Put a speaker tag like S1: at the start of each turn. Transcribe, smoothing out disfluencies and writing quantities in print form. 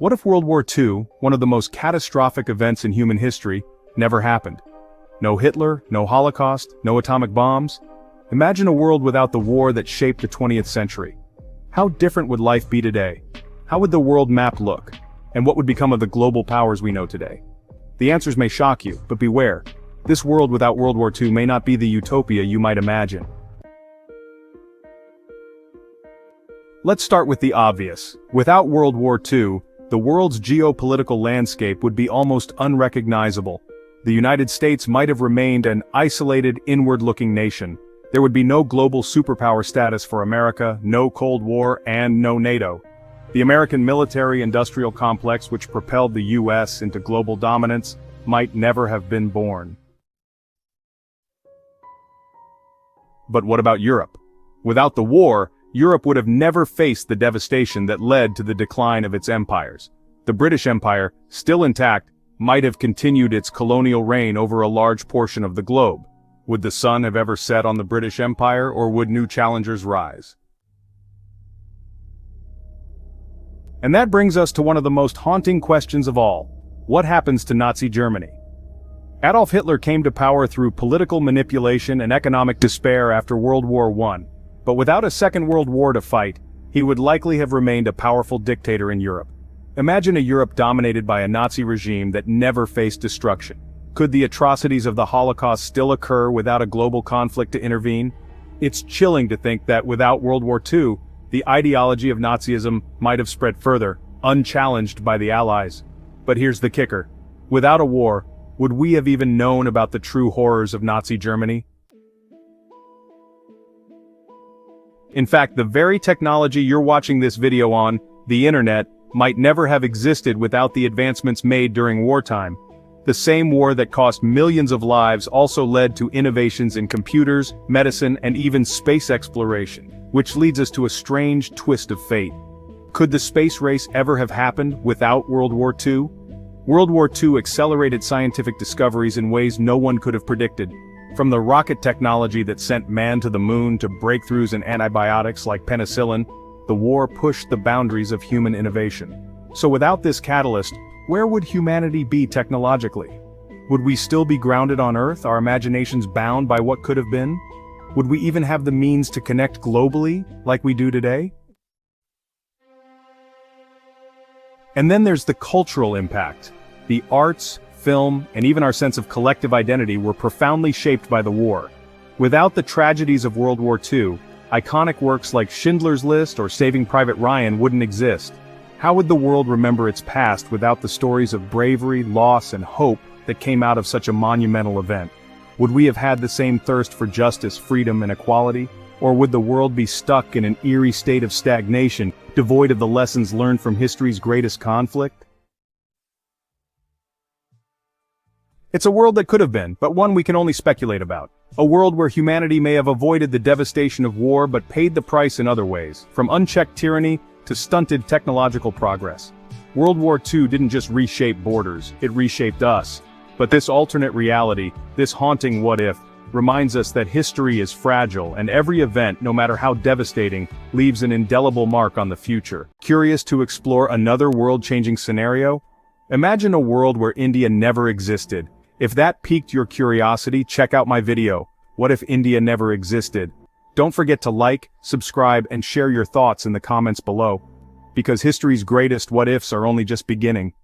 S1: What if World War II, one of the most catastrophic events in human history, never happened? No Hitler, no Holocaust, no atomic bombs? Imagine a world without the war that shaped the 20th century. How different would life be today? How would the world map look? And what would become of the global powers we know today? The answers may shock you, but beware. This world without World War II may not be the utopia you might imagine. Let's start with the obvious. Without World War II, the world's geopolitical landscape would be almost unrecognizable. The United States might have remained an isolated, inward-looking nation. There would be no global superpower status for America, no Cold War, and no NATO. The American military-industrial complex which propelled the US into global dominance might never have been born. But what about Europe? Without the war, Europe would have never faced the devastation that led to the decline of its empires. The British Empire, still intact, might have continued its colonial reign over a large portion of the globe. Would the sun have ever set on the British Empire, or would new challengers rise? And that brings us to one of the most haunting questions of all. What happens to Nazi Germany? Adolf Hitler came to power through political manipulation and economic despair after World War I. But without a Second World War to fight, he would likely have remained a powerful dictator in Europe. Imagine a Europe dominated by a Nazi regime that never faced destruction. Could the atrocities of the Holocaust still occur without a global conflict to intervene? It's chilling to think that without World War II, the ideology of Nazism might have spread further, unchallenged by the Allies. But here's the kicker. Without a war, would we have even known about the true horrors of Nazi Germany? In fact, the very technology you're watching this video on, the internet, might never have existed without the advancements made during wartime. The same war that cost millions of lives also led to innovations in computers, medicine, and even space exploration, which leads us to a strange twist of fate. Could the space race ever have happened without World War II? World War II accelerated scientific discoveries in ways no one could have predicted. From the rocket technology that sent man to the moon to breakthroughs in antibiotics like penicillin, the war pushed the boundaries of human innovation. So without this catalyst, where would humanity be technologically? Would we still be grounded on Earth, our imaginations bound by what could have been? Would we even have the means to connect globally, like we do today? And then there's the cultural impact. The arts, film, and even our sense of collective identity were profoundly shaped by the war. Without the tragedies of World War II, iconic works like Schindler's List or Saving Private Ryan wouldn't exist. How would the world remember its past without the stories of bravery, loss, and hope that came out of such a monumental event? Would we have had the same thirst for justice, freedom, and equality? Or would the world be stuck in an eerie state of stagnation, devoid of the lessons learned from history's greatest conflict? It's a world that could have been, but one we can only speculate about. A world where humanity may have avoided the devastation of war but paid the price in other ways, from unchecked tyranny to stunted technological progress. World War II didn't just reshape borders, it reshaped us. But this alternate reality, this haunting what-if, reminds us that history is fragile and every event, no matter how devastating, leaves an indelible mark on the future. Curious to explore another world-changing scenario? Imagine a world where India never existed. If that piqued your curiosity, check out my video, What If India Never Existed? Don't forget to like, subscribe, and share your thoughts in the comments below. Because history's greatest what-ifs are only just beginning.